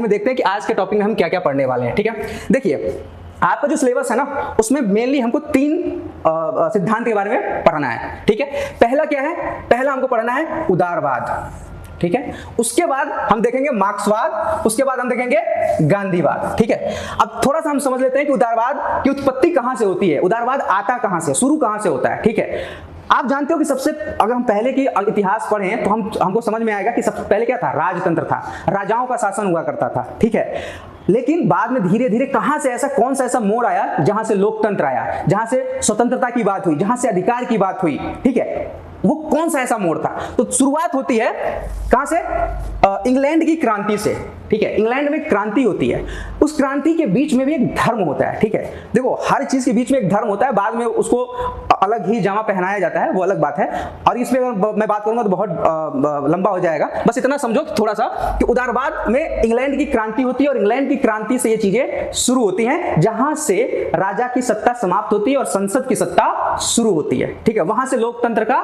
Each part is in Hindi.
में देखते हैं कि आज के टॉपिक में हम क्या क्या पढ़ने वाले हैं। ठीक है, देखिए आपका जो सिलेबस है ना उसमें मेनली हमको 3 सिद्धांत के बारे में पढ़ना है। ठीक है, पहला क्या है, पहला हमको पढ़ना है उदारवाद। ठीक है, उसके बाद हम देखेंगे मार्क्सवाद, उसके बाद हम देखेंगे गांधीवाद। ठीक है, अब थोड़ा सा हम समझ लेते हैं कि उदारवाद की उत्पत्ति कहां से होती है, उदारवाद आता कहां से, शुरू कहां से होता है। ठीक है, आप जानते हो कि सबसे अगर हम पहले की इतिहास पढ़ें तो हमको समझ में आएगा कि सबसे पहले क्या था, राजतंत्र था, राजाओं का शासन हुआ करता था। ठीक है, लेकिन बाद में धीरे धीरे कहां से ऐसा कौन सा ऐसा मोड़ आया जहां से लोकतंत्र आया, जहां से स्वतंत्रता की बात हुई, जहां से अधिकार की बात हुई। ठीक है, वो कौन सा ऐसा मोड़ था। तो शुरुआत होती है कहां से, इंग्लैंड की क्रांति से। ठीक है, इंग्लैंड में क्रांति होती है, उस क्रांति के बीच में भी एक धर्म होता है। ठीक है, देखो हर चीज के बीच में एक धर्म होता है, बाद में उसको अलग ही जामा पहनाया जाता है, वो अलग बात है। और इसमें अगर मैं बात करूंगा तो बहुत लंबा हो जाएगा, बस इतना समझो थोड़ा सा कि उदारवाद में इंग्लैंड की क्रांति होती है और इंग्लैंड की क्रांति से ये चीजें शुरू होती हैं, जहां से राजा की सत्ता समाप्त होती है और संसद की सत्ता शुरू होती है। ठीक है, वहां से लोकतंत्र का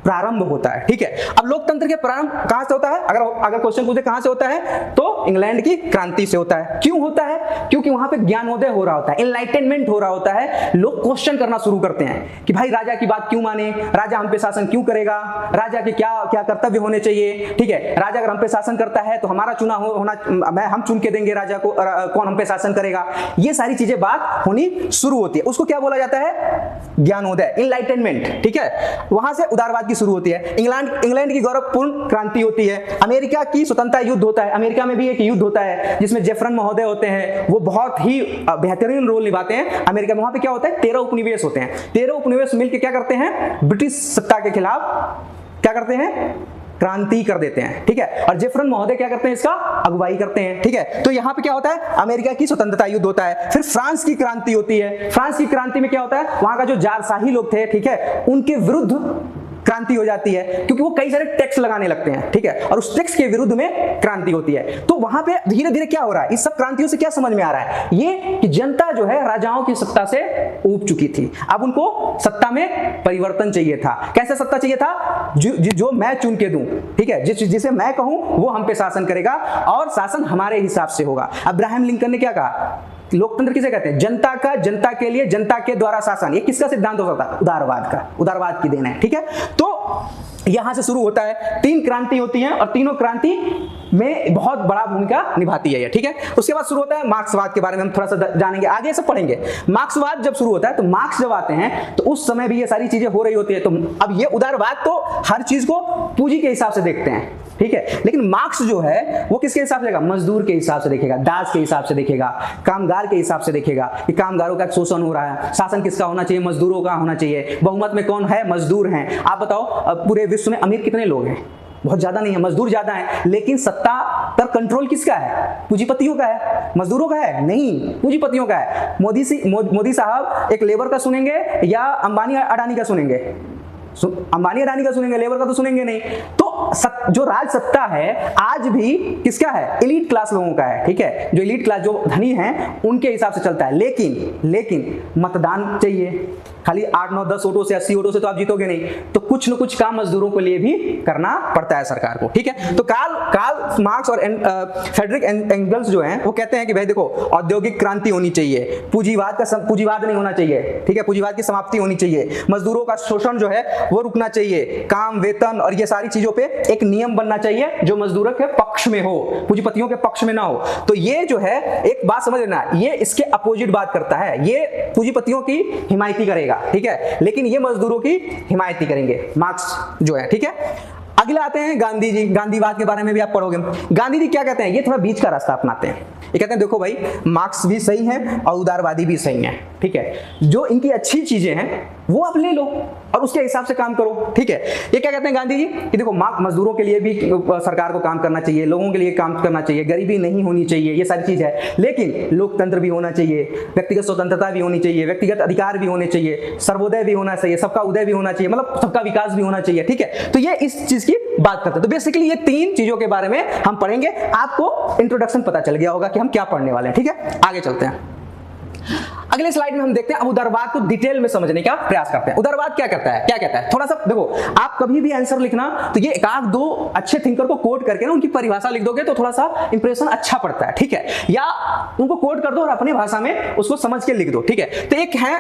प्रारंभ होता है। ठीक है, अब लोकतंत्र के प्रारंभ कहां से होता है, अगर क्वेश्चन पूछे कहां से होता है तो इंग्लैंड की क्रांति से होता है। क्यों होता है, क्योंकि वहां पे ज्ञानोदय हो रहा होता है, एनलाइटनमेंट हो रहा होता है, लोग क्वेश्चन करना शुरू करते हैं कि भाई राजा की बात क्यों माने, राजा हम पे शासन क्यों करेगा, राजा के क्या क्या कर्तव्य होने चाहिए। ठीक है, राजा अगर हम पे शासन करता है तो हमारा चुना होना हम चुन के देंगे राजा को, कौन हम पे शासन करेगा, ये सारी चीजें बात होनी शुरू होती है। उसको क्या बोला जाता है, ज्ञानोदय, एनलाइटनमेंट। ठीक है, वहां से उदारवाद शुरू होती है। इंग्लैंड की गौरवपूर्ण क्रांति होती है, अमेरिका की स्वतंत्रता युद्ध होता है, अमेरिका में भी एक युद्ध होता है जिसमें जेफरसन महोदय होते हैं, वो बहुत ही बेहतरीन रोल निभाते हैं। अमेरिका में वहां पे क्या होता है, 13 उपनिवेश होते हैं, 13 उपनिवेश मिलकर क्या करते हैं, ब्रिटिश सत्ता के खिलाफ क्या करते हैं, क्रांति कर देते हैं। ठीक है, और जेफरसन महोदय क्या करते हैं, इसका अगुवाई करते हैं। ठीक है, तो यहां पे क्या होता है, अमेरिका की स्वतंत्रता युद्ध होता है। फिर फ्रांस की क्रांति होती है, फ्रांस की क्रांति में क्या होता है, वहां का जो जारशाही लोग थे, ठीक है, उनके विरुद्ध क्रांति हो जाती है, क्योंकि वो कई सारे टैक्स लगाने लगते हैं। ठीक है, और उस टैक्स के विरुद्ध में क्रांति होती है। तो वहां पे धीरे धीरे क्या हो रहा है, इस सब क्रांतियों से क्या समझ में आ रहा है, ये कि जनता जो है राजाओं की सत्ता से ऊब चुकी थी, अब उनको सत्ता में परिवर्तन चाहिए था। कैसे सत्ता चाहिए था, जो मैं चुन के दूं। ठीक है, जिसे मैं कहूं वो हम पे शासन करेगा और शासन हमारे हिसाब से होगा। अब्राहम लिंकन ने क्या कहा, लोकतंत्र किसे कहते हैं, जनता का, जनता के लिए, जनता के द्वारा शासन। ये किसका सिद्धांत हो सकता है, उदारवाद का, उदारवाद की देन है। ठीक है, तो यहां से शुरू होता है, 3 क्रांति होती हैं और तीनों क्रांति में बहुत बड़ा भूमिका निभाती है ये। ठीक है, उसके बाद शुरू होता है मार्क्सवाद के बारे में हम थोड़ा सा जानेंगे, आगे सब पढ़ेंगे। मार्क्सवाद जब शुरू होता है तो मार्क्स जब आते हैं तो उस समय भी ये सारी चीजें हो रही होती है। तो अब ये उदारवाद तो हर चीज को पूंजी के हिसाब से देखते हैं। ठीक है, लेकिन मार्क्स जो है वो किसके हिसाब से देखेगा, मजदूर के हिसाब से देखेगा, दास के हिसाब से देखेगा, कामगार के हिसाब से देखेगा कि कामगारों का शोषण हो रहा है, शासन किसका होना चाहिए, मजदूरों का होना चाहिए, बहुमत में कौन है, मजदूर हैं। आप बताओ पूरे विश्व में अमीर कितने लोग हैं, बहुत ज्यादा नहीं है, मजदूर ज्यादा है, लेकिन सत्ता पर कंट्रोल किसका है, पूंजीपतियों का है, मजदूरों का है नहीं, पूंजीपतियों का है। मोदी साहब एक लेबर का सुनेंगे या अंबानी अडानी का सुनेंगे, अंबानी अडानी का सुनेंगे, लेबर का तो सुनेंगे नहीं। तो जो राज सत्ता है आज भी किसका है, एलीट क्लास लोगों का है। ठीक है, जो एलीट क्लास, जो धनी हैं, उनके हिसाब से चलता है। लेकिन मतदान चाहिए, खाली 8, 9, 10 वोटों से, 80 वोटों से तो आप जीतोगे नहीं, तो कुछ न कुछ काम मजदूरों के लिए भी करना पड़ता है सरकार को। ठीक है, तो कार्ल मार्क्स और फ्रेडरिक एंगल्स जो हैं वो कहते हैं कि भाई देखो, औद्योगिक क्रांति होनी चाहिए, पूंजीवाद नहीं होना चाहिए। ठीक है, पूंजीवाद की समाप्ति होनी चाहिए, मजदूरों का शोषण जो है वो रुकना चाहिए, काम, वेतन और ये सारी चीजों पे एक नियम बनना चाहिए जो मजदूरों के पक्ष में हो, पूंजीपतियों के पक्ष में ना हो। तो ये जो है, एक बात समझ लेना, ये इसके अपोजिट बात करता है, ये पूंजीपतियों की हिमायती करेगा। ठीक है, लेकिन ये मजदूरों की हिमायती करेंगे मार्क्स जो है। ठीक है, अगले आते हैं गांधी जी, गांधीवाद के बारे में भी आप पढ़ोगे। गांधी जी क्या कहते हैं, ये थोड़ा बीच का रास्ता अपनाते हैं। ये कहते हैं देखो भाई, मार्क्स भी सही है और उदारवादी भी सही है। ठीक है, जो इनकी अच्छी चीजें हैं वो आप ले लो और उसके हिसाब से काम करो। ठीक है, ये क्या कहते हैं गांधी जी कि देखो, मजदूरों के लिए भी सरकार को काम करना चाहिए, लोगों के लिए काम करना चाहिए, गरीबी नहीं होनी चाहिए, ये सारी चीज है, लेकिन लोकतंत्र भी होना चाहिए, व्यक्तिगत स्वतंत्रता भी होनी चाहिए, व्यक्तिगत अधिकार भी होने चाहिए, सर्वोदय भी होना चाहिए, सबका उदय भी होना चाहिए, मतलब सबका विकास भी होना चाहिए। ठीक है, तो ये इस चीज की बात करते हैं। तो बेसिकली ये 3 चीजों के बारे में हम पढ़ेंगे। आपको इंट्रोडक्शन पता चल गया होगा कि हम क्या पढ़ने वाले हैं। ठीक है, आगे चलते हैं। अगले स्लाइड में हम देखते हैं, अब उदारवाद को डिटेल में समझने का प्रयास करते हैं। उदारवाद क्या करता है, क्या कहता है, थोड़ा सा देखो, आप कभी भी आंसर लिखना तो ये एक आध दो अच्छे थिंकर को कोट करके ना उनकी परिभाषा लिख दोगे तो थोड़ा सा इंप्रेशन अच्छा पड़ता है, ठीक है, या उनको कोट कर दो और अपनी भाषा में उसको समझ के लिख दो, ठीक है। तो एक है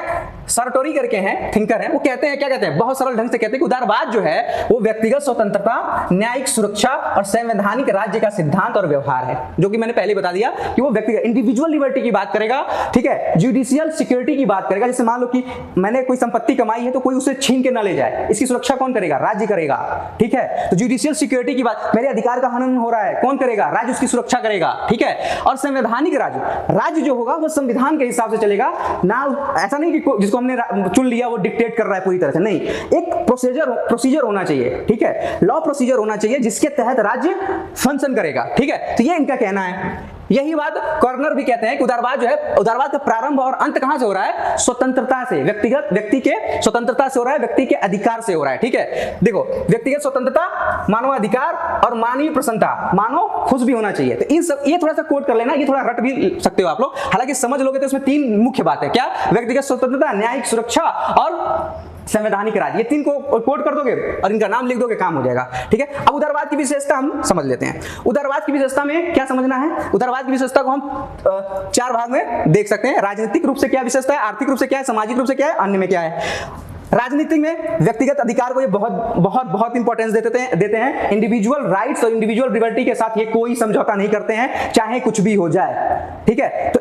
सार्टोरी करके हैं, थिंकर हैं, वो कहते हैं, क्या कहते हैं, बहुत सरल ढंग से कहते हैं कि उदारवाद जो है वो व्यक्तिगत स्वतंत्रता, न्यायिक सुरक्षा और संवैधानिक राज्य का सिद्धांत और व्यवहार है, जो कि मैंने पहले बता दिया कि वो व्यक्तिगत इंडिविजुअल लिबर्टी की बात करेगा, ठीक है, जुडिशियल सिक्योरिटी की बात करेगा, जैसे मान लो कि मैंने कोई संपत्ति कमाई है तो कोई उसे छीन के ना ले जाए, इसकी सुरक्षा कौन करेगा, राज्य करेगा, ठीक है। तो जुडिशियल सिक्योरिटी की बात, मेरे अधिकार का हनन हो रहा है, कौन करेगा, राज्य उसकी सुरक्षा करेगा, ठीक है। और संवैधानिक राज्य, राज्य जो होगा वो संविधान के हिसाब से चलेगा ना, ऐसा नहीं कि जिसको हमने चुन लिया वो डिक्टेट कर रहा है पूरी तरह से, नहीं, एक प्रोसीजर होना चाहिए, ठीक है, लॉ प्रोसीजर होना चाहिए जिसके तहत राज्य फंक्शन करेगा, ठीक है। तो ये इनका कहना है। यही बात कॉर्नर भी कहते हैं कि उदारवाद जो है, उदारवाद का प्रारंभ और अंत कहां से हो रहा है, स्वतंत्रता से, व्यक्ति के स्वतंत्रता से हो रहा है, व्यक्ति के अधिकार से हो रहा है, ठीक है। देखो, व्यक्तिगत स्वतंत्रता, मानव अधिकार और मानवीय प्रसन्नता, मानव खुश भी होना चाहिए। तो इन सब, ये थोड़ा सा कोट कर लेना, ये थोड़ा रट भी सकते हो आप लोग, हालांकि समझ लोगे तो इसमें तीन मुख्य बात है, क्या, व्यक्तिगत स्वतंत्रता, न्यायिक सुरक्षा और संवैधानिक राज्य, ये तीन को कोट कर दोगे और इनका नाम लिख दोगे, काम हो जाएगा, ठीक है। अब उदारवाद की विशेषता हम समझ लेते हैं। उदारवाद की विशेषता में क्या समझना है, उदारवाद की विशेषता को हम चार भाग में देख सकते हैं। राजनीतिक रूप से क्या विशेषता है, आर्थिक रूप से क्या है, सामाजिक रूप से क्या है, अन्य में क्या है। राजनीति में व्यक्तिगत अधिकार को ये बहुत बहुत बहुत इंपॉर्टेंस देते हैं। इंडिविजुअल राइट्स और इंडिविजुअल लिबर्टी के साथ ये कोई समझौता नहीं करते हैं, चाहे कुछ भी हो जाए, ठीक है। तो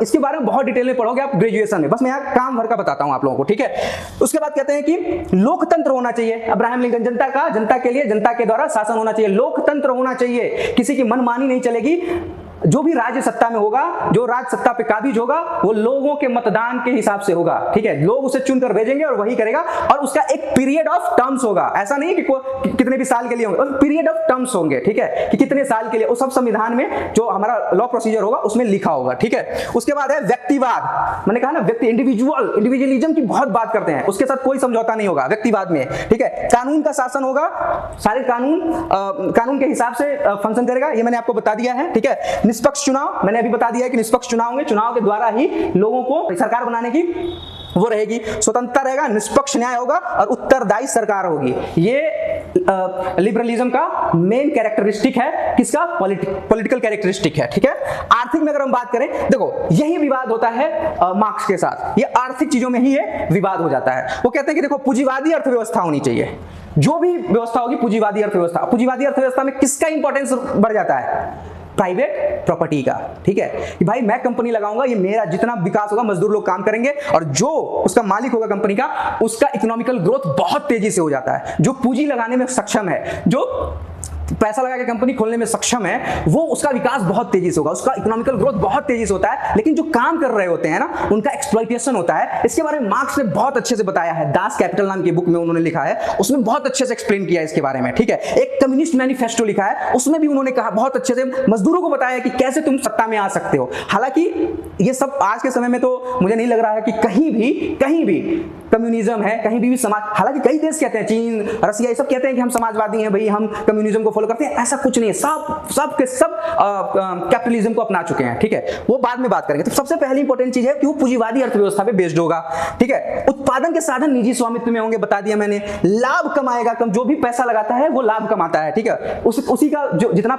इसके बारे में बहुत डिटेल में पढ़ोगे आप ग्रेजुएशन में, बस मैं यहाँ काम भर का बताता हूं आप लोगों को, ठीक है। उसके बाद कहते हैं कि लोकतंत्र होना चाहिए, अब्राहम लिंकन, जनता के लिए, जनता के द्वारा शासन होना चाहिए, लोकतंत्र होना चाहिए, किसी की मनमानी नहीं चलेगी, जो भी राज्य सत्ता में होगा, जो राज्य सत्ता पे काबिज होगा वो लोगों के मतदान के हिसाब से होगा, ठीक है, लोग उसे चुनकर भेजेंगे और वही करेगा, और उसका एक पीरियड ऑफ टर्म्स होगा, ऐसा नहीं कि कितने भी साल के लिए होंगे, पीरियड ऑफ टर्म्स होंगे, ठीक है, कि कितने साल के लिए, वो सब संविधान में जो हमारा लॉ प्रोसीजर होगा उसमें लिखा होगा, ठीक है। उसके बाद है व्यक्तिवाद, मैंने कहा ना, व्यक्ति इंडिविजुअलिज्म की बहुत बात करते हैं, उसके साथ कोई समझौता नहीं होगा व्यक्तिवाद में, ठीक है। कानून का शासन होगा, सारे कानून के हिसाब से फंक्शन करेगा, ये मैंने आपको बता दिया है, ठीक है। निष्पक्ष चुनाव, मैंने अभी बता दिया है कि निष्पक्ष चुनाव होंगे, चुनाव के द्वारा ही लोगों को सरकार बनाने की वो रहेगी, स्वतंत्रता रहेगा, निष्पक्ष न्याय होगा और उत्तरदायी सरकार होगी। ये लिबरलिज्म का मेन कैरेक्टरिस्टिक है, किसका, पॉलिटिकल कैरेक्टरिस्टिक है, ठीक है। आर्थिक में अगर हम बात करें, देखो यही विवाद होता है मार्क्स के साथ, ये आर्थिक चीजों में ही ये विवाद हो जाता है। वो कहते हैं कि देखो पूंजीवादी अर्थव्यवस्था होनी चाहिए, जो भी व्यवस्था होगी पूंजीवादी अर्थव्यवस्था। पूंजीवादी अर्थव्यवस्था में किसका इंपॉर्टेंस बढ़ जाता है, प्राइवेट प्रॉपर्टी का, ठीक है, कि भाई मैं कंपनी लगाऊंगा, ये मेरा जितना विकास होगा मजदूर लोग काम करेंगे, और जो उसका मालिक होगा कंपनी का, उसका इकोनॉमिकल ग्रोथ बहुत तेजी से हो जाता है। जो पूंजी लगाने में सक्षम है, जो पैसा लगा के कंपनी खोलने में सक्षम है, वो उसका विकास बहुत तेजी से होगा, उसका इकोनॉमिकल ग्रोथ बहुत तेजी से होता है। लेकिन जो काम कर रहे होते हैं ना, उनका एक्सप्लॉइटेशन होता है। इसके बारे में मार्क्स ने बहुत अच्छे से बताया है, दास कैपिटल नाम की बुक में उन्होंने लिखा है, उसमें बहुत अच्छे से एक्सप्लेन किया है इसके बारे में, ठीक है। एक कम्युनिस्ट मैनिफेस्टो लिखा है, उसमें भी उन्होंने कहा बहुत अच्छे से, मजदूरों को बताया कि कैसे तुम सत्ता में आ सकते हो। हालांकि ये सब आज के समय में तो मुझे नहीं लग रहा है कि कहीं भी कम्युनिज्म है, कहीं भी समाज, हालांकि कई देश कहते हैं, चीन, रसिया, ये सब कहते हैं कि हम समाजवादी हैं, भाई हम कम्युनिज्म को फॉलो करते हैं, ऐसा कुछ नहीं है। सब के सब कैपिटलिज्म को अपना चुके हैं, ठीक है, वो बाद में बात करेंगे। तो सबसे पहली इंपॉर्टेंट चीज है कि वो पूंजीवादी अर्थव्यवस्था पे बेस्ड होगा, ठीक है। उत्पादन के साधन निजी स्वामित्व में होंगे, बता दिया मैंने। लाभ कमाएगा, जो भी पैसा लगाता है वो लाभ कमाता है, ठीक है। उसी का जो जितना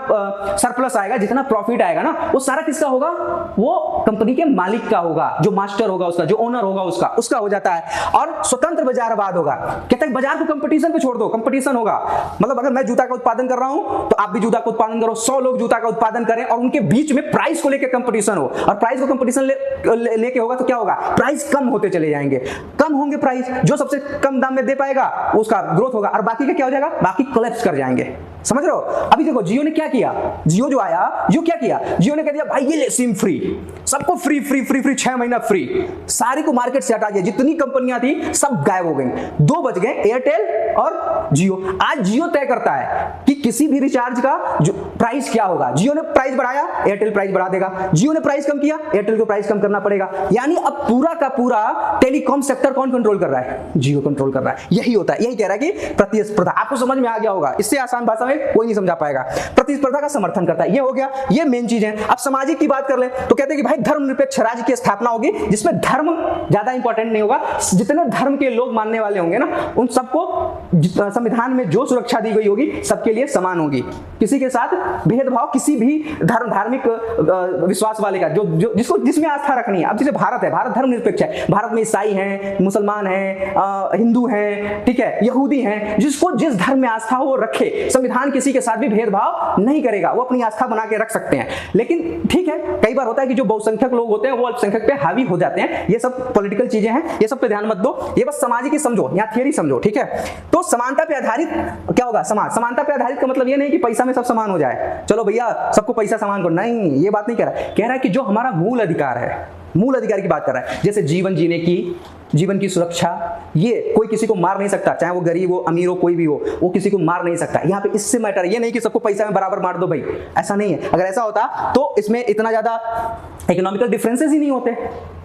सरप्लस आएगा, जितना प्रॉफिट आएगा ना, वो सारा किसका होगा, वो कंपनी के मालिक का होगा, जो मास्टर होगा उसका, जो ओनर होगा उसका हो जाता है। और स्वतंत्र बाजारवाद होगा, कहते हैं बाजार को कंपटीशन पे छोड़ दो, कंपटीशन होगा, मतलब अगर मैं जूता का उत्पादन कर रहा हूं तो आप भी जूता का उत्पादन करो, 100 लोग जूता का उत्पादन करें और उनके बीच में प्राइस को लेकर कंपटीशन हो, और प्राइस को कंपटीशन लेके होगा तो क्या होगा, प्राइस कम होते चले जाएंगे, कम होंगे प्राइस, जो सबसे कम दाम में दे पाएगा उसका ग्रोथ होगा, और बाकी का क्या हो जाएगा, बाकी कोलैप्स कर जाएंगे। समझ रहे हो। अभी देखो जियो ने क्या किया, जियो जो आया, जियो क्या किया, जियो ने कह दिया भाई ये ले सिम फ्री, सबको फ्री फ्री फ्री फ्री 6 महीना फ्री, सारी को मार्केट से हटा दिया, जितनी कंपनियां थी सब गायब हो गई। 2 बच गए, एयरटेल और जियो। आज जियो तय करता है कि किसी भी रिचार्ज का जो प्राइस क्या होगा, जियो ने प्राइस बढ़ाया एयरटेल प्राइस बढ़ा देगा, जियो ने प्राइस कम किया एयरटेल को प्राइस कम करना पड़ेगा। यानी अब पूरा का पूरा टेलीकॉम सेक्टर कौन कंट्रोल कर रहा है, जियो कंट्रोल कर रहा है। यही होता है, यही कह रहा है कि प्रतिस्पर्धा, आपको समझ में आ गया होगा, इससे आसान भाषा में कोई नहीं समझा पाएगा। प्रतिस्पर्धा का समर्थन करता है, ये हो गया, ये मेन चीज है। अब सामाजिक की बात कर ले तो कहते हैं कि भाई धर्मनिरपेक्ष राज्य की स्थापना होगी जिसमें धर्म ज्यादा इंपॉर्टेंट नहीं होगा, जितने धर्म के लोग मानने वाले होंगे ना उन सबको संविधान में जो सुरक्षा दी गई होगी सबके लिए समान होगी, किसी के साथ भेदभाव किसी भी धार्मिक विश्वास वाले का जो जिसमें आस्था रखनी है। अब जैसे भारत है, भारत धर्मनिरपेक्ष है, भारत में ईसाई हैं, मुसलमान हैं, हिंदू हैं, ठीक है, यहूदी हैं, जिसको जिस धर्म में आस्था हो वो रखे, संविधान किसी के साथ भी भेदभाव नहीं करेगा, वो अपनी आस्था बना के रख सकते हैं। लेकिन ठीक है, कई बार होता है कि जो बहुसंख्यक लोग होते हैं वो अल्पसंख्यक पे हावी हो जाते हैं, ये सब पॉलिटिकल चीजें हैं, ये सब पे ध्यान मत दो, ये बस सामाजिक ही समझो, यहाँ थियरी समझो, ठीक है। तो समानता पे आधारित क्या होगा, समाज। समानता पे आधारित का मतलब ये नहीं कि पैसा में सब समान हो जाए, चलो भैया सबको पैसा समान करो, नहीं, ये बात नहीं कह रहा है। कह रहा है कि जो हमारा मूल अधिकार है, मूल अधिकार की बात कर रहा है, जैसे जीवन जीने की, जीवन की सुरक्षा, ये कोई किसी को मार नहीं सकता, चाहे वो गरीब हो अमीर हो कोई भी हो, वो किसी को मार नहीं सकता। यहाँ पे इससे मैटर ये नहीं कि सबको पैसा में बराबर मार दो भाई, ऐसा नहीं है। अगर ऐसा होता तो इसमें इतना ज्यादा इकोनॉमिकल डिफरेंसेस ही नहीं होते,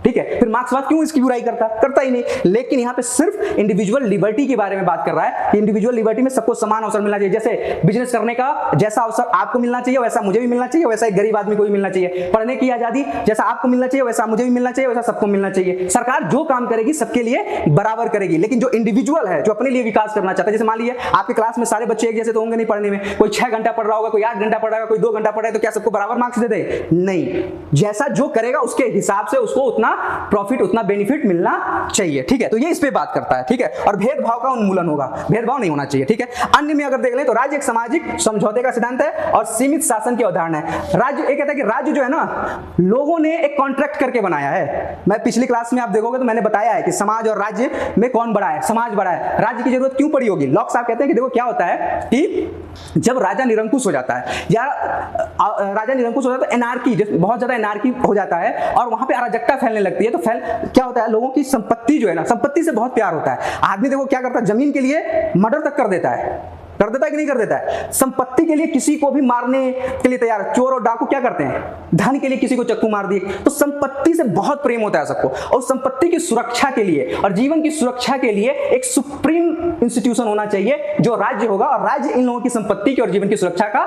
ठीक है। फिर मार्क्सवाद क्यों इसकी बुराई करता ही नहीं। लेकिन यहाँ पे सिर्फ इंडिविजुअल लिबर्टी के बारे में बात कर रहा है कि इंडिविजुअल लिबर्टी में सबको समान अवसर मिलना चाहिए। जैसे बिजनेस करने का जैसा अवसर आपको मिलना चाहिए वैसा मुझे भी मिलना चाहिए, वैसा एक गरीब आदमी को भी मिलना चाहिए। पढ़ने की आजादी जैसा आपको मिलना चाहिए वैसा मुझे भी मिलना चाहिए, वैसा सबको मिलना चाहिए। सरकार जो काम करेगी सबके लिए बराबर करेगी, लेकिन जो इंडिविजुअल है, जो अपने लिए विकास करना चाहता है, जैसे मान लीजिए आपके क्लास में सारे बच्चे एक जैसे तो होंगे नहीं पढ़ने में, कोई 6 घंटा पढ़ रहा होगा, कोई 8 घंटा पढ़ रहा होगा, कोई 2 घंटा पढ़ रहा है, तो क्या सबको बराबर मार्क्स दे दे? नहीं, जैसा जो करेगा उसके हिसाब से उसको उतना प्रॉफिट, उतना बेनिफिट मिलना चाहिए, ठीक है। तो ये इस पे बात करता है, ठीक है। और भेदभाव का उन्मूलन होगा, भेदभाव नहीं होना चाहिए, ठीक है। अन्य में अगर देख लें तो राज्य एक सामाजिक समझौते का सिद्धांत है और सीमित शासन की अवधारणा है। राज्य ये कहता है कि राज्य जो है ना, लोगों ने एक कॉन्ट्रैक्ट करके बनाया है। मैं पिछली क्लास में आप देखोगे तो मैंने बताया है कि समाज और राज्य में कौन बड़ा है, समाज बड़ा है। राज्य की जरूरत क्यों पड़ी होगी? लॉक साहब कहते हैं कि देखो क्या होता है कि जब राजा निरंकुश हो जाता है या राजा निरंकुश हो जाता है, एनार्की, बहुत ज्यादा एनार्की हो जाता है और वहां पे अराजकता फैलने लगती है, तो क्या होता है, लोगों की संपत्ति जो है ना, संपत्ति से बहुत प्यार होता है। आदमी देखो क्या करता है, जमीन के लिए मर्डर तक कर देता है कि नहीं कर देता है? संपत्ति के लिए किसी को भी मारने के लिए तैयार। चोर और डाकू क्या करते हैं, धन के लिए किसी को चक्कू मार दिए। तो संपत्ति से बहुत प्रेम होता है सबको, और संपत्ति की सुरक्षा के लिए और जीवन की सुरक्षा के लिए एक सुप्रीम इंस्टीट्यूशन होना चाहिए जो राज्य होगा, और राज्य इन लोगों की संपत्ति की और जीवन की सुरक्षा का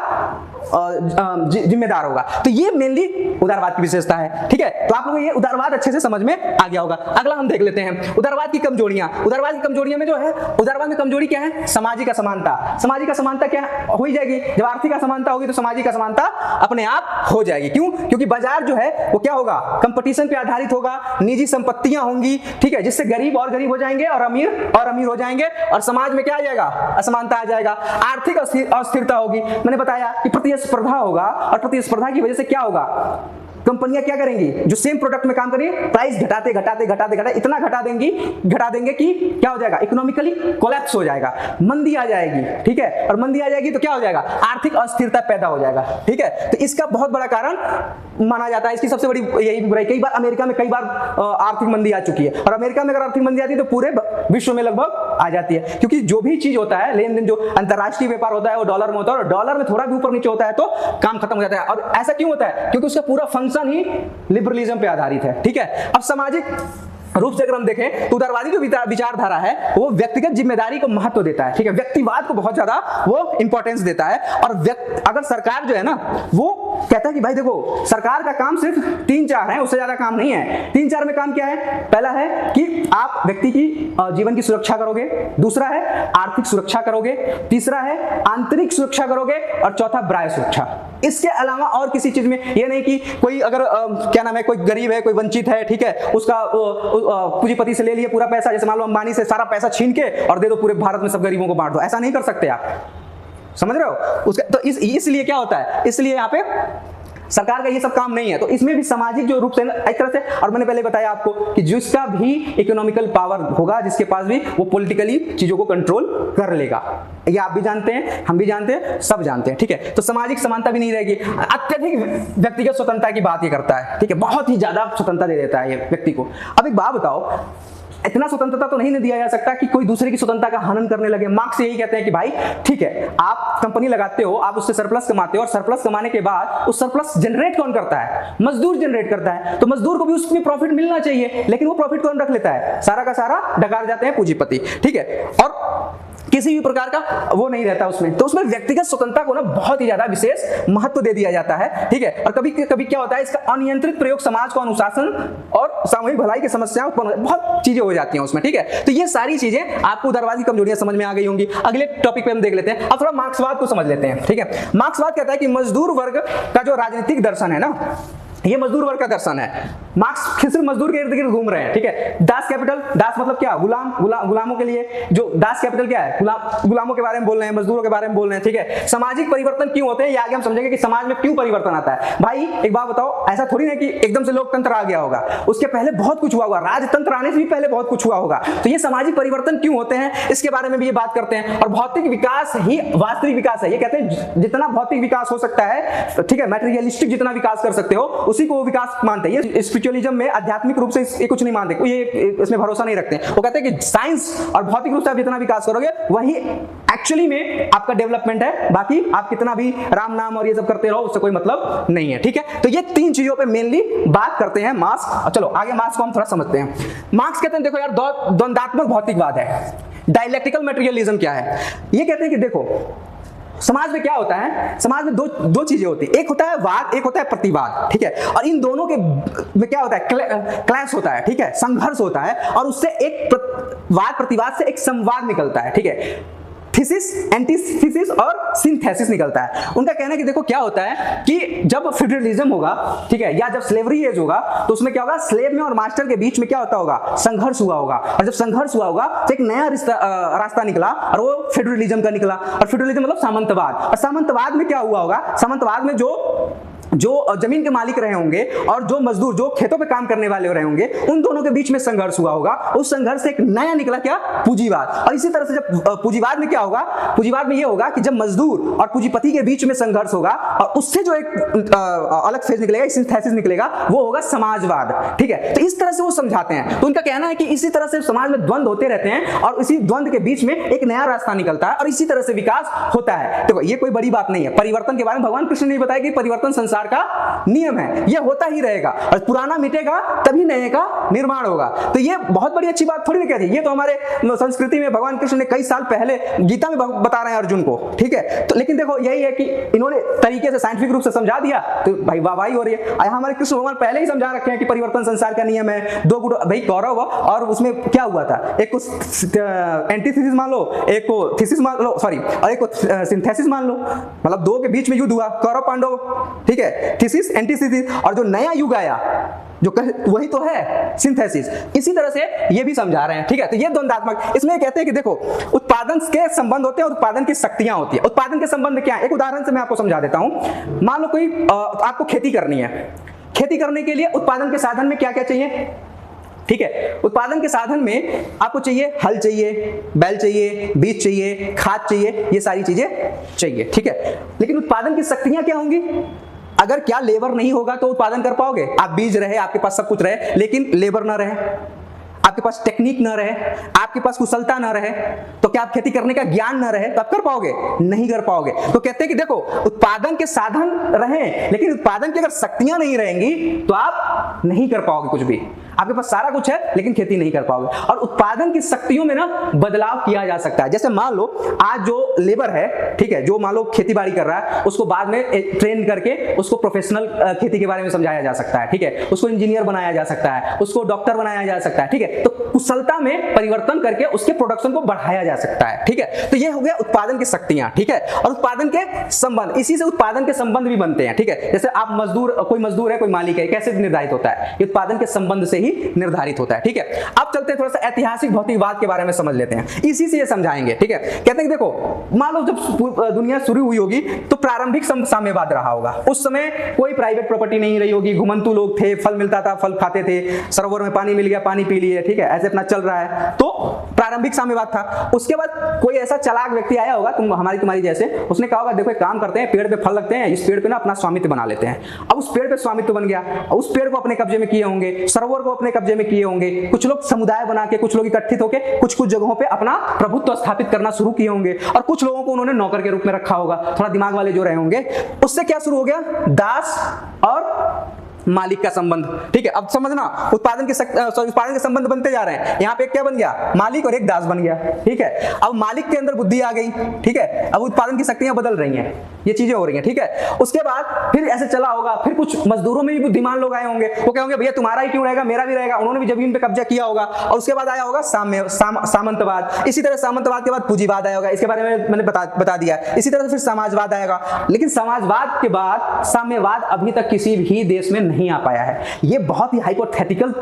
जिम्मेदार होगा। तो ये मेनली उदारवाद की विशेषता है, ठीक है। तो आप लोगों को ये उदारवाद अच्छे से समझ में आ गया होगा। अगला हम देख लेते हैं उदारवाद की कमजोरियां। उदारवाद की कमजोरियां में जो है, उदारवाद में कमजोरी क्या है? सामाजिक असमानता। सामाजिक असमानता क्या हो ही जाएगी, जब आर्थिक असमानता होगी तो सामाजिक असमानता अपने आप हो जाएगी। क्यों? क्योंकि बाजार जो है वो क्या होगा, कंपटीशन पे आधारित होगा, निजी संपत्तियां होंगी, ठीक है, जिससे गरीब और गरीब हो जाएंगे और अमीर हो जाएंगे, और समाज में क्या आ जाएगा, असमानता आ जाएगा। आर्थिक अस्थिरता होगी, मैंने बताया कि प्रतिस्पर्धा होगा, और प्रतिस्पर्धा की वजह से क्या होगा, कंपनियां क्या करेंगी, जो सेम प्रोडक्ट में काम करेंगी, प्राइस घटाते इतना घटा देंगे कि क्या हो जाएगा, इकोनॉमिकली कोलैप्स हो जाएगा, मंदी आ जाएगी, ठीक है। और मंदी आ जाएगी तो क्या हो जाएगा, आर्थिक अस्थिरता पैदा हो जाएगा, ठीक है। तो इसका बहुत बड़ा कारण माना जाता है, इसकी सबसे बड़ी यही बुराई। कई बार अमेरिका में आर्थिक मंदी आ चुकी है, और अमेरिका में अगर आर्थिक मंदी आती है तो पूरे विश्व में लगभग आ जाती है, क्योंकि जो भी चीज होता है, लेन देन जो अंतरराष्ट्रीय व्यापार होता है वो डॉलर में होता है, और डॉलर में थोड़ा भी ऊपर नीचे होता है तो काम खत्म हो जाता है। और ऐसा क्यों होता है? क्योंकि उसका पूरा फंक्शन ही लिबरलिज्म पे आधारित है, ठीक है। अब सामाजिक रूप से अगर हम देखें तो उदारवादी जो विचारधारा है वो व्यक्तिगत जिम्मेदारी को महत्व देता है, ठीक है, व्यक्तिवाद को बहुत ज्यादा वो इंपॉर्टेंस देता है। और अगर सरकार जो है ना, वो कहता है कि भाई देखो, सरकार का काम सिर्फ 3-4 है, उससे ज्यादा काम नहीं है। 3-4 में काम क्या है? पहला है कि आप व्यक्ति की जीवन की सुरक्षा करोगे, दूसरा है आर्थिक सुरक्षा करोगे, तीसरा है आंतरिक सुरक्षा करोगे, और चौथा बाह्य सुरक्षा। इसके अलावा और किसी चीज में ये नहीं कि कोई अगर क्या नाम है, कोई गरीब है, कोई वंचित है, ठीक है, उसका पूंजीपति से ले लिए पूरा पैसा, जैसे मान लो अंबानी से सारा पैसा छीन के और दे दो पूरे भारत में सब गरीबों को बांट दो, ऐसा नहीं कर सकते आप, समझ रहे हो उसका। तो इसलिए क्या होता है, इसलिए यहाँ पे सरकार का ये सब काम नहीं है। तो इसमें भी सामाजिक जो रूप से एक तरह से, और मैंने पहले बताया आपको कि जिसका भी इकोनॉमिकल पावर होगा, जिसके पास भी, वो पॉलिटिकली चीजों को कंट्रोल कर लेगा। ये आप भी जानते हैं, हम भी जानते हैं, सब जानते हैं, ठीक है। तो सामाजिक समानता भी नहीं रहेगी। अत्यधिक व्यक्तिगत स्वतंत्रता की बात ये करता है, ठीक है, बहुत ही ज्यादा स्वतंत्रता दे देता है ये व्यक्ति को। अब एक बात बताओ, इतना स्वतंत्रता तो नहीं दिया जा सकता कि कोई दूसरे की स्वतंत्रता का हनन करने लगे। मार्क्स यही कहते हैं कि भाई ठीक है, आप कंपनी लगाते हो, आप उससे सरप्लस कमाते हो, और सरप्लस कमाने के बाद उस सरप्लस जनरेट कौन करता है? मजदूर जनरेट करता है। तो मजदूर को भी उसमें प्रॉफिट मिलना चाहिए, लेकिन वो प्रॉफिट कौन रख लेता है? सारा का सारा डकार जाते हैं पूंजीपति, ठीक है, और किसी भी प्रकार का वो नहीं रहता उसमें। तो उसमें व्यक्तिगत स्वतंत्रता को ना बहुत ही ज्यादा विशेष महत्व दे दिया जाता है, ठीक है। और कभी कभी क्या होता है, इसका अनियंत्रित प्रयोग समाज को अनुशासन और सामूहिक भलाई की समस्याओं, बहुत चीजें हो जाती हैं उसमें, ठीक है। तो ये सारी चीजें आपको उदारवाद की कमजोरियां समझ में आ गई होंगी। अगले टॉपिक पे हम देख लेते हैं। अब थोड़ा मार्क्सवाद को समझ लेते हैं, ठीक है। मार्क्सवाद कहता है कि मजदूर वर्ग का जो राजनीतिक दर्शन है ना, ये मजदूर वर्ग का दर्शन है। मार्क्स सिर्फ मजदूर के इर्द गिर्द घूम रहे हैं, ठीक है। दास कैपिटल, दास मतलब क्या? गुलाम, गुलामों के लिए जो दास कैपिटल क्या है? गुलामों के बारे में बोल रहे हैं, मजदूरों के बारे में बोल रहे हैं, ठीक है। सामाजिक परिवर्तन क्यों होते हैं, ये आगे हम समझेंगे कि समाज में क्यों परिवर्तन आता है। भाई एक बात बताओ, ऐसा थोड़ी ना कि एकदम से लोकतंत्र आ गया होगा, उसके पहले बहुत कुछ हुआ होगा, राजतंत्र आने से भी पहले बहुत कुछ हुआ होगा। तो ये सामाजिक परिवर्तन क्यों होते हैं, इसके बारे में भी ये बात करते हैं। और भौतिक विकास ही वास्तविक विकास है। ये कहते हैं जितना भौतिक विकास हो सकता है, ठीक है, मैटेरियलिस्टिक जितना विकास कर सकते हो, उसी को विकास मानते हैं। ये स्पिरिचुअलिज्म में आध्यात्मिक रूप से ये कुछ नहीं मानते, ये इसमें भरोसा नहीं रखते। वो कहते हैं कि साइंस और भौतिक रूप से आप जितना विकास करोगे वही एक्चुअली में आपका डेवलपमेंट है, बाकी आप कितना भी राम नाम और ये सब करते रहो उससे कोई मतलब नहीं है, ठीक है। तो ये तीन चीजों पे मेनली बात करते हैं मार्क्स। चलो आगे मार्क्स को हम थोड़ा समझते हैं। मार्क्स कहते हैं देखो यार, द्वंदात्मक भौतिकवाद है। डायलेक्टिकल मटेरियलिज्म क्या है? ये कहते हैं कि देखो समाज में क्या होता है, समाज में दो चीजें होती है, एक होता है वाद, एक होता है प्रतिवाद, ठीक है। और इन दोनों के में क्या होता है? क्लैश होता है, ठीक है, संघर्ष होता है, और उससे एक वाद प्रतिवाद से एक संवाद निकलता है, ठीक है। थीसिस, एंटीथीसिस और सिंथेसिस निकलता है। उनका कहना है कि देखो क्या होता है कि जब फेडरलिज्म होगा, ठीक है, या जब स्लेवरी एज होगा, तो उसमें क्या होगा? स्लेव में और मास्टर के बीच में क्या होता होगा? संघर्ष हुआ होगा। और जब संघर्ष हुआ होगा तो एक नया रास्ता निकला, और वो फेडरलिज्म का निकला। और फेडरलिज्म मतलब सामंतवाद। और सामंतवाद में क्या हुआ होगा? सामंतवाद में जो जमीन के मालिक रहे होंगे और जो मजदूर, जो खेतों पे काम करने वाले रहे होंगे, उन दोनों के बीच में संघर्ष हुआ होगा। उस संघर्ष से एक नया निकला क्या? पूंजीवाद। और इसी तरह से जब पूंजीवाद में क्या होगा? पूंजीवाद में ये होगा कि जब मजदूर और पूंजीपति के बीच में संघर्ष होगा, और उससे जो एक अलग फेज निकलेगा, सिंथेसिस निकलेगा, वो होगा समाजवाद, ठीक है। तो इस तरह से वो समझाते हैं। तो उनका कहना है कि इसी तरह से समाज में द्वंद्व होते रहते हैं, और इसी द्वंद्व के बीच में एक नया रास्ता निकलता है, और इसी तरह से विकास होता है। देखो ये कोई बड़ी बात नहीं है। परिवर्तन के बारे में भगवान कृष्ण ने बताया कि परिवर्तन संसार का नियम है, यह होता ही रहेगा, और पुराना मिटेगा तभी नए का निर्माण होगा। तो ये बहुत बड़ी अच्छी बात थोड़ी ना कहती, ये तो हमारे संस्कृति में भगवान कृष्ण ने कई साल पहले गीता में बता रहे हैं अर्जुन को, ठीक है। तो लेकिन देखो यही है कि इन्होंने तरीके से साइंटिफिक रूप से समझा दिया, तो भाई वाहवाही हो रही है। हमारे कृष्ण भगवान पहले ही समझा रखे हैं कि परिवर्तन संसार का नियम है। दो गुट भाई कौरव, और उसमें क्या हुआ था? एक को एंटीथीसिस मान लो, एक को थीसिस मान लो, सॉरी, और एक को सिंथेसिस मान लो। मतलब दो के बीच में युद्ध हुआ, कौरव पांडव, ठीक है, थीसिस एंटीथीसिस। और जो नया युग आया जो वही तो है सिंथेसिस। इसी तरह से ये भी समझा रहे हैं, ठीक है। तो ये द्वंदात्मक, इसमें कहते हैं कि देखो उत्पादन के संबंध होते हैं और उत्पादन की शक्तियां होती है। उत्पादन के संबंध क्या है? एक उदाहरण से मैं आपको समझा देता हूं। मान लो कोई आपको खेती करनी है। खेती करने के लिए उत्पादन के साधन में क्या क्या चाहिए? ठीक है, उत्पादन के साधन में आपको चाहिए हल चाहिए, बैल चाहिए, बीज चाहिए, खाद चाहिए, ये सारी चीजें चाहिए, ठीक है। लेकिन उत्पादन की शक्तियां क्या होंगी? अगर क्या लेबर नहीं होगा तो उत्पादन कर पाओगे? आप बीज रहे, आपके पास सब कुछ रहे, लेकिन लेबर ना रहे, आपके पास टेक्निक न रहे, आपके पास कुशलता न रहे, तो क्या आप खेती करने का ज्ञान न रहे तो आप कर पाओगे? नहीं कर पाओगे। तो कहते हैं कि देखो उत्पादन के साधन रहे, लेकिन उत्पादन की अगर शक्तियां नहीं रहेंगी तो आप नहीं कर पाओगे कुछ भी। आपके पास सारा कुछ है लेकिन खेती नहीं कर पाओगे। और उत्पादन की शक्तियों में ना बदलाव किया जा सकता है। जैसे मान लो आज जो लेबर है, ठीक है, जो मान लो खेती बाड़ी कर रहा है, उसको बाद में ट्रेन करके उसको प्रोफेशनल खेती के बारे में समझाया जा सकता है, ठीक है। उसको इंजीनियर बनाया जा सकता है, उसको डॉक्टर बनाया जा सकता है, ठीक है। तो कुशलता में परिवर्तन करके उसके प्रोडक्शन को बढ़ाया जा सकता है, ठीक है। तो ये हो गया उत्पादन की शक्तियां, ठीक है। और उत्पादन के संबंध, इसी से उत्पादन के संबंध भी बनते हैं, ठीक है। जैसे आप मजदूर, कोई मजदूर है, कोइ मालिक है, कैसे निर्धारित होता है? ये उत्पादन के संबंध से ही निर्धारित होता है, ठीक है। अब चलते हैं थोड़ा सा ऐतिहासिक भौतिकवाद के बारे में समझ लेते हैं, इसी से ये समझाएंगे, ठीक है। कहते हैं कि देखो मान लो जब दुनिया शुरू हुई होगी तो प्रारंभिक साम्यवाद रहा होगा। उस समय कोई प्राइवेट प्रॉपर्टी नहीं रही होगी, घुमंतु लोग थे, फल मिलता था फल खाते थे, सरोवर में पानी मिल गया पानी पी लिए, ठीक है, ऐसे अपना चल रहा है। तो प्रारंभिक साम्यवाद था। उसके बाद कोई ऐसा चालाक व्यक्ति आया होगा तुम्हारी जैसे, उसने कहा होगा देखो एक काम करते हैं, पेड़ पे फल लगते हैं, इस पेड़ पे ना अपना स्वामित्व बना लेते हैं। अब उस पेड़ पे स्वामित्व बन गया, उस पेड़ को अपने कब्जे में किए होंगे, सरोवर को अपने कब्जे में किए होंगे, कुछ लोग समुदाय बना के, कुछ लोग इकट्ठित होकर कुछ कुछ जगहों पे अपना प्रभुत्व स्थापित करना शुरू किए होंगे, और कुछ लोगों को उन्होंने नौकर के रूप में रखा होगा, थोड़ा दिमाग वाले जो रहे होंगे। उससे क्या शुरू हो गया, दास और मालिक का संबंध। ठीक है, अब समझना, उत्पादन के संबंध बनते जा रहे हैं। यहाँ पे क्या बन गया, मालिक और एक दास बन गया। ठीक है, अब मालिक के अंदर बुद्धि आ गई। ठीक है, अब उत्पादन की शक्तियां बदल रही हैं, ये चीजें हो रही हैं। ठीक है, उसके बाद फिर ऐसे चला होगा, फिर कुछ मजदूरों में भी बुद्धिमान लोग आए होंगे, वो कहेंगे भैया तुम्हारा ही क्यों रहेगा, मेरा भी रहेगा, उन्होंने भी जमीन पे कब्जा किया होगा। और उसके बाद आया होगा सामंतवाद। इसी तरह सामंतवाद के बाद पूंजीवाद आएगा, इसके बारे में मैंने बता दिया। इसी तरह से फिर समाजवाद आएगा, लेकिन समाजवाद के बाद साम्यवाद अभी तक किसी भी देश में नहीं आ पाया है। ये बहुत ही हाइपोथेटिकल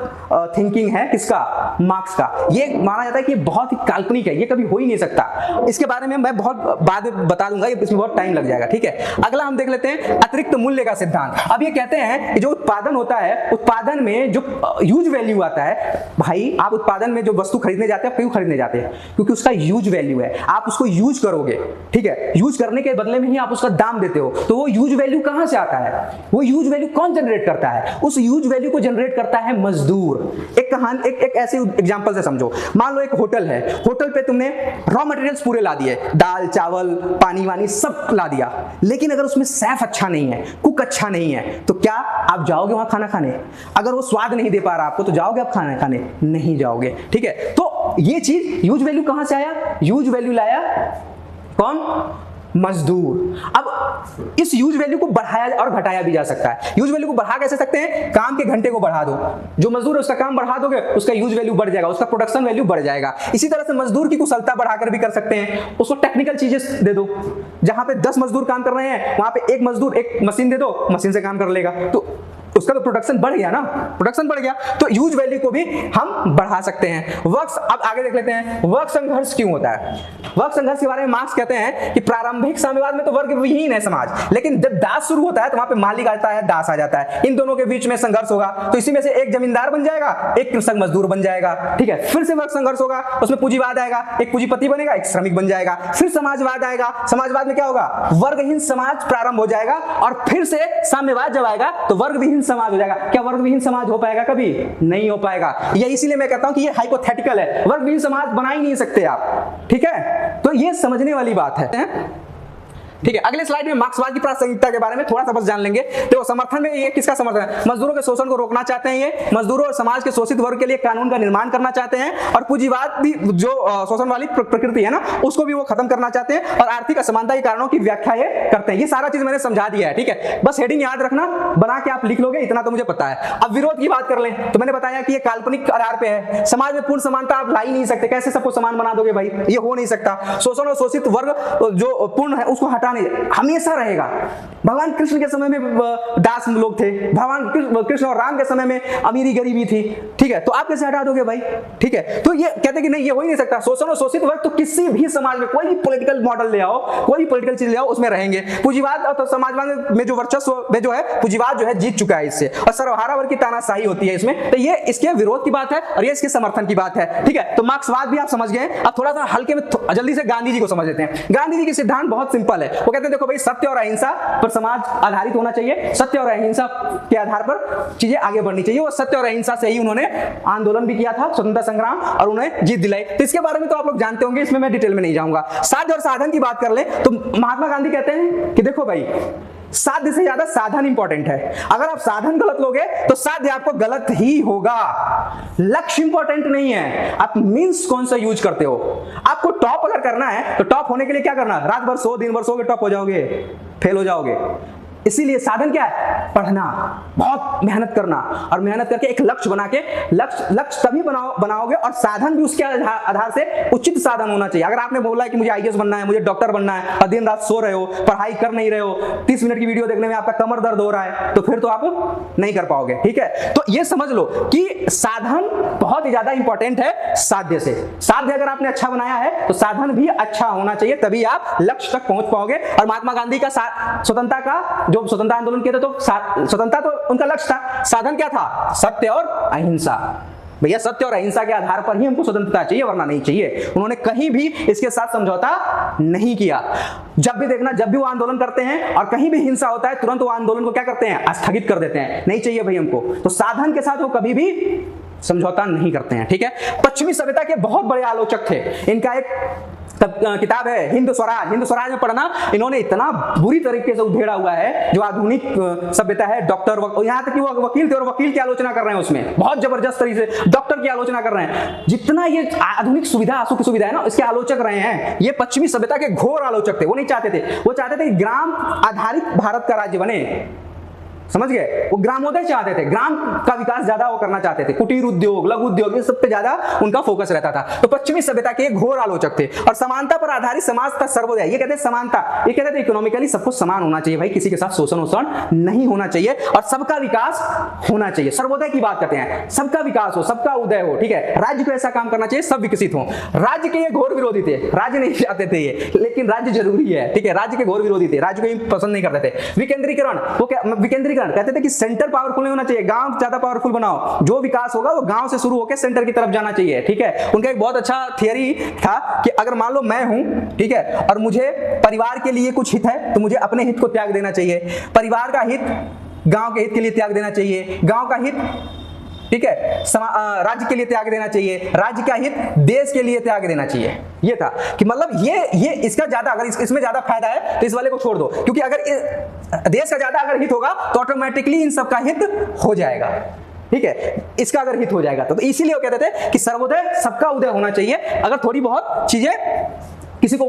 थिंकिंग है, किसका, मार्क्स का। ये माना जाता है कि बहुत ही काल्पनिक है, ये कभी हो ही नहीं सकता। इसके बारे में मैं बहुत बाद में बता दूंगा, इसमें बहुत टाइम लग जाएगा। ठीक है, अगला हम देख लेते हैं अतिरिक्त मूल्य का सिद्धांत। अब ये कहते हैं कि जो उत्पादन होता है, उत्पादन में जो यूज वैल्यू आता है, भाई आप उत्पादन में जो वस्तु खरीदने जाते हैं, क्यों खरीदने जाते हैं, क्योंकि उसका यूज वैल्यू है, आप उसको यूज करोगे। ठीक है, यूज करने के बदले में ही आप उसका दाम देते हो, तो वो यूज वैल्यू कहां से आता है, वो यूज वैल्यू कौन जनरेट करता है, उस यूज वैल्यू को जनरेट करता है मजदूर। एक ऐसे एग्जांपल से समझो, मान लो एक होटल है, होटल पे तुमने रॉ मटेरियल्स पूरे ला दिए, दाल चावल पानी वानी सब ला दिया, लेकिन अगर उसमें शेफ अच्छा नहीं है, कुक अच्छा नहीं है, तो क्या आप जाओगे वहां खाना खाने? अगर वो स्वाद नहीं दे पा रहा आपको, तो जाओगे आप खाना खाने? नहीं जाओगे। ठीक है, तो ये चीज यूज वैल्यू कहां से आया, यूज वैल्यू लाया कौन, मजदूर। अब इस यूज वैल्यू को बढ़ाया और घटाया भी जा सकता है। यूज वैल्यू को बढ़ा कैसे सकते हैं, काम के घंटे को बढ़ा दो, जो मजदूर है उसका काम बढ़ा दोगे, उसका यूज वैल्यू बढ़ जाएगा, उसका प्रोडक्शन वैल्यू बढ़ जाएगा। इसी तरह से मजदूर की कुशलता बढ़ाकर भी कर सकते हैं, उसको टेक्निकल चीजें दे दो, जहां पे 10 मजदूर काम कर रहे हैं वहां पे एक मजदूर एक मशीन दे दो, मशीन से काम कर लेगा, तो उसका तो प्रोडक्शन बढ़ गया ना, प्रोडक्शन बढ़ गया। तो यूज वैल्यू को भी हम बढ़ा सकते हैं। वर्क, अब आगे देख लेते हैं वर्क संघर्ष क्यों होता है। वर्क संघर्ष के बारे में मार्क्स कहते हैं कि प्रारंभिक साम्यवाद में तो वर्ग विहीन है समाज, लेकिन जब दास शुरू होता है तो वहां पे मालिक आता है, दास आ जाता है, इन दोनों के बीच में संघर्ष होगा, तो इसी में से एक जमींदार बन जाएगा, एक कृषक मजदूर बन जाएगा। ठीक है, फिर से वर्ग संघर्ष होगा, उसमें पूंजीवाद आएगा, एक पूंजीपति बनेगा, एक श्रमिक बन जाएगा। फिर समाजवाद आएगा, समाजवाद में क्या होगा, वर्गहीन समाज प्रारंभ हो जाएगा, और फिर से साम्यवाद जब आएगा तो वर्गविहीन समाज हो जाएगा। क्या वर्गविहीन समाज हो पाएगा? कभी नहीं हो पाएगा। ये इसीलिए मैं कहता हूं कि ये हाइपोथेटिकल है, वर्गविहीन समाज बना ही नहीं सकते आप। ठीक है, तो ये समझने वाली बात है। ठीक है, अगले स्लाइड में मार्क्सवाद की प्रासंगिकता के बारे में थोड़ा सा बस जान लेंगे। देखो समर्थन में ये किसका समर्थन है, मजदूरों के शोषण को रोकना चाहते हैं, ये मजदूरों और समाज के शोषित वर्ग के लिए कानून का निर्माण करना चाहते हैं, और पूंजीवाद भी जो शोषण वाली प्रकृति है ना, उसको भी वो खत्म करना चाहते हैं, और आर्थिक असमानता के कारणों की व्याख्या ये करते हैं। ये सारा चीज मैंने समझा दिया है। ठीक है, बस हेडिंग याद रखना, बना के आप लिख लोगे, इतना तो मुझे पता है। अब विरोध की बात कर लें तो मैंने बताया कि ये काल्पनिक आधार पे है, समाज में पूर्ण समानता आप ला ही नहीं सकते, कैसे सबको समान बना दोगे भाई, ये हो नहीं सकता। शोषण और शोषित वर्ग जो पूर्ण है उसको हटाने हमेशा रहेगा। भगवान कृष्ण के समय में दास लोग थे, भगवान कृष्ण और राम के समय में अमीरी गरीबी थी। ठीक है, तो आप कैसे हटा दोगे भाई? ठीक है, तो ये कहते हैं कि नहीं, ये हो ही नहीं सकता। शोषण और शोषित वर्ग तो किसी भी समाज में, कोई भी पॉलिटिकल मॉडल ले आओ, कोई भी पॉलिटिकल चीज ले आओ, उसमें रहेंगे। पूंजीवाद और समाजवाद में जो वर्चस्व में जो है, पूंजीवाद जो है जीत चुका है इससे, और सर्वहारा वर्ग की तानाशाही होती है इसमें। तो ये इसके विरोध की बात है और ये इसके समर्थन की बात है। ठीक है, तो मार्क्सवाद भी आप समझ गए। अब थोड़ा सा हल्के में जल्दी से गांधी जी को समझ लेते हैं। गांधी जी के सिद्धांत बहुत सिंपल है, वो कहते हैं देखो भाई, सत्य और अहिंसा पर समाज आधारित होना चाहिए, सत्य और अहिंसा के आधार पर चीजें आगे बढ़नी चाहिए। वो सत्य और अहिंसा से ही उन्होंने आंदोलन भी किया था, स्वतंत्रता संग्राम, और उन्हें जीत दिलाई। तो इसके बारे में तो आप लोग जानते होंगे, इसमें मैं डिटेल में नहीं जाऊंगा। साध्य और साधन की बात कर ले तो महात्मा गांधी कहते हैं कि देखो भाई, साध्य से ज्यादा साधन इंपॉर्टेंट है। अगर आप साधन गलत लोगे तो साध्य आपको गलत ही होगा। लक्ष्य इंपॉर्टेंट नहीं है, आप मींस कौन सा यूज करते हो। आपको टॉप अगर करना है तो टॉप होने के लिए क्या करना, रात भर सो, दिन भर सोगे, टॉप हो जाओगे, फेल हो जाओगे। इसीलिए साधन क्या है, पढ़ना, बहुत मेहनत करना, और मेहनत करके एक लक्ष्य बना के, लक्ष्य तभी बनाओगे, और साधन भी उसके आधार से उचित साधन होना चाहिए। अगर आपने बोला है कि मुझे आईएएस बनना है, मुझे डॉक्टर बनना है, और दिन रात सो रहे हो, पढ़ाई कर नहीं रहे हो, 30 मिनट की वीडियो देखने में आपका कमर दर्द हो रहा है, तो फिर तो आप नहीं कर पाओगे। ठीक है, तो ये समझ लो कि साधन बहुत ही ज्यादा इंपॉर्टेंट है साध्य से। साध्य अगर आपने अच्छा बनाया है तो साधन भी अच्छा होना चाहिए, तभी आप लक्ष्य तक पहुंच पाओगे। और महात्मा गांधी का स्वतंत्रता का जो स्वतंत्रता आंदोलन किए थे, तो स्वतंत्रता तो उनका लक्ष्य था, साधन क्या था, सत्य और अहिंसा। भैया सत्य और अहिंसा के आधार पर ही हमको स्वतंत्रता चाहिए, वरना नहीं चाहिए। उन्होंने कहीं भी इसके साथ समझौता नहीं किया। जब भी देखना, जब भी वो आंदोलन करते हैं और कहीं भी हिंसा होता है, तुरंत वो आंदोलन को क्या करते हैं, स्थगित कर देते हैं, नहीं चाहिए भाई हमको। तो साधन के साथ वो कभी भी समझौता नहीं करते हैं, ठीक है। पश्चिमी सभ्यता के बहुत बड़े आलोचक थे। इनका एक किताब है हिंद स्वराज। हिंद स्वराज में पढ़ना, इन्होंने इतना बुरी तरीके से उधेड़ा हुआ है जो आधुनिक सभ्यता है। डॉक्टर, यहाँ तक कि वो वकील थे और वकील की आलोचना कर रहे हैं उसमें, बहुत जबरदस्त तरीके से डॉक्टर की आलोचना कर रहे हैं। जितना ये आधुनिक सुविधा, सुख सुविधा है ना, इसके आलोचक रहे हैं। ये पश्चिमी सभ्यता के घोर आलोचक थे। वो नहीं चाहते थे, वो चाहते थे ग्राम आधारित भारत का राज्य बने, समझ गए। वो ग्रामोदय चाहते थे, ग्राम का विकास ज्यादा वो करना चाहते थे। कुटीर उद्योग, लघु उद्योग, इस सब पे ज्यादा उनका फोकस रहता था। तो पश्चिमी सभ्यता के घोर आलोचक थे। और समानता पर आधारित समाज था सर्वोदय। ये कहते हैं समानता, ये कहते थे इकोनॉमिकली सबको समान होना चाहिए भाई, किसी के साथ शोषण वोषण नहीं होना चाहिए और सबका विकास होना चाहिए। सर्वोदय की बात करते हैं, सबका विकास हो, सबका उदय हो, ठीक है। राज्य को ऐसा काम करना चाहिए, सब विकसित हो। राज्य के ये घोर विरोधी थे, राज्य नहीं चाहते थे ये, लेकिन राज्य जरूरी है, ठीक है। राज्य के घोर विरोधी थे, राज्य को पसंद नहीं करते थे। विकेंद्रीकरण, वो क्या विकेंद्रीकरण कहते थे कि सेंटर पावरफुल नहीं होना चाहिए, गांव ज्यादा पावरफुल बनाओ। जो विकास होगा वो गांव से शुरू होकर सेंटर की तरफ जाना चाहिए, ठीक है। उनका एक बहुत अच्छा थियरी था कि अगर मान लो मैं हूं, ठीक है, और मुझे परिवार के लिए कुछ हित है तो मुझे अपने हित को त्याग देना चाहिए। परिवार का हित गांव के हित के लिए त्याग देना चाहिए, गांव का हित, ठीक है, राज्य के लिए त्याग देना चाहिए, राज्य का हित देश के लिए त्याग देना चाहिए। ये था कि मतलब ये इसका ज्यादा, अगर इसमें ज्यादा फायदा है तो इस वाले को छोड़ दो, क्योंकि अगर देश का ज्यादा अगर हित होगा तो ऑटोमेटिकली इन सब का हित हो जाएगा, ठीक है। इसका अगर हित हो जाएगा तो इसीलिए वो कहते थे कि सर्वोदय, सबका उदय होना चाहिए। अगर थोड़ी बहुत चीजें किसी को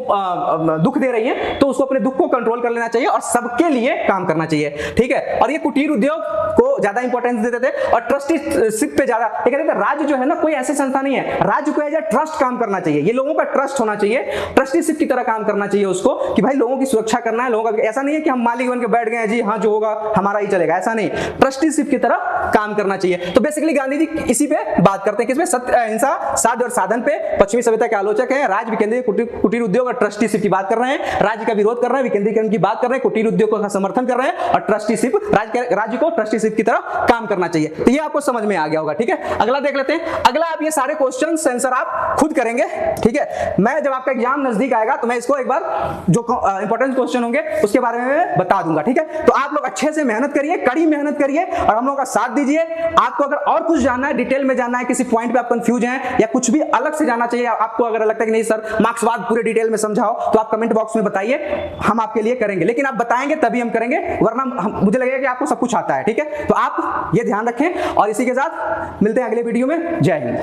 दुख दे रही है तो उसको अपने दुख को कंट्रोल कर लेना चाहिए और सबके लिए काम करना चाहिए, ठीक है। और ये कुटीर उद्योग को ज्यादा इंपॉर्टेंस देते थे और ट्रस्टीशिप पे ज्यादा, ये कहते थे राज्य जो है ना कोई ऐसी संस्था नहीं है, राज्य को एज ए ट्रस्ट काम करना चाहिए। ये लोगों का ट्रस्ट होना चाहिए, ट्रस्टीशिप की तरह काम करना चाहिए उसको, कि भाई लोगों की सुरक्षा करना है, लोगों का ऐसा नहीं है कि हम मालिक बन के बैठ गए जी, हाँ जो होगा हमारा ही चलेगा, ऐसा नहीं। ट्रस्टीशिप की तरह काम करना चाहिए। तो बेसिकली गांधी जी इसी पे बात करते हैं, किसमें, सत्य, अहिंसा, साध्य और साधन पे। पश्चिमी सभ्यता के आलोचक हैं, राज्य विकेंद्रीय कुटीर उद्योग और ट्रस्टीशिप की बात कर रहे हैं, राज्य का विरोध कर रहे हैं, विकेंद्रीकरण की बात कर रहे हैं, कुटीर उद्योग का समर्थन कर रहे हैं और ट्रस्टीशिप, राज्य को ट्रस्टीशिप की तरह काम करना चाहिए। तो ये आपको समझ में आ गया होगा, ठीक है। अगला देख लेते हैं। अगला आप ये सारे क्वेश्चन आंसर आप खुद करेंगे, ठीक है। मैं जब आपका एग्जाम नजदीक आएगा तो मैं इसको एक बार जो इंपॉर्टेंट क्वेश्चन होंगे उसके बारे में बता दूंगा, ठीक है। तो आप लोग अच्छे से मेहनत करिए, कड़ी मेहनत करिए और हम लोग का साथ दीजिए। आपको अगर और कुछ जानना है, डिटेल में जानना है, किसी पॉइंट पे आप कंफ्यूज हैं या कुछ भी अलग से जानना चाहिए आपको, अगर लगता है कि नहीं सर मार्क्सवाद पूरे डिटेल में समझाओ, तो आप कमेंट बॉक्स में बताइए, हम आपके लिए करेंगे। लेकिन आप बताएंगे तभी हम करेंगे, वरना मुझे लगेगा कि आपको सब कुछ आता है, ठीक है। तो आप ये ध्यान रखें और इसी के साथ मिलते हैं अगले वीडियो में। जय हिंद।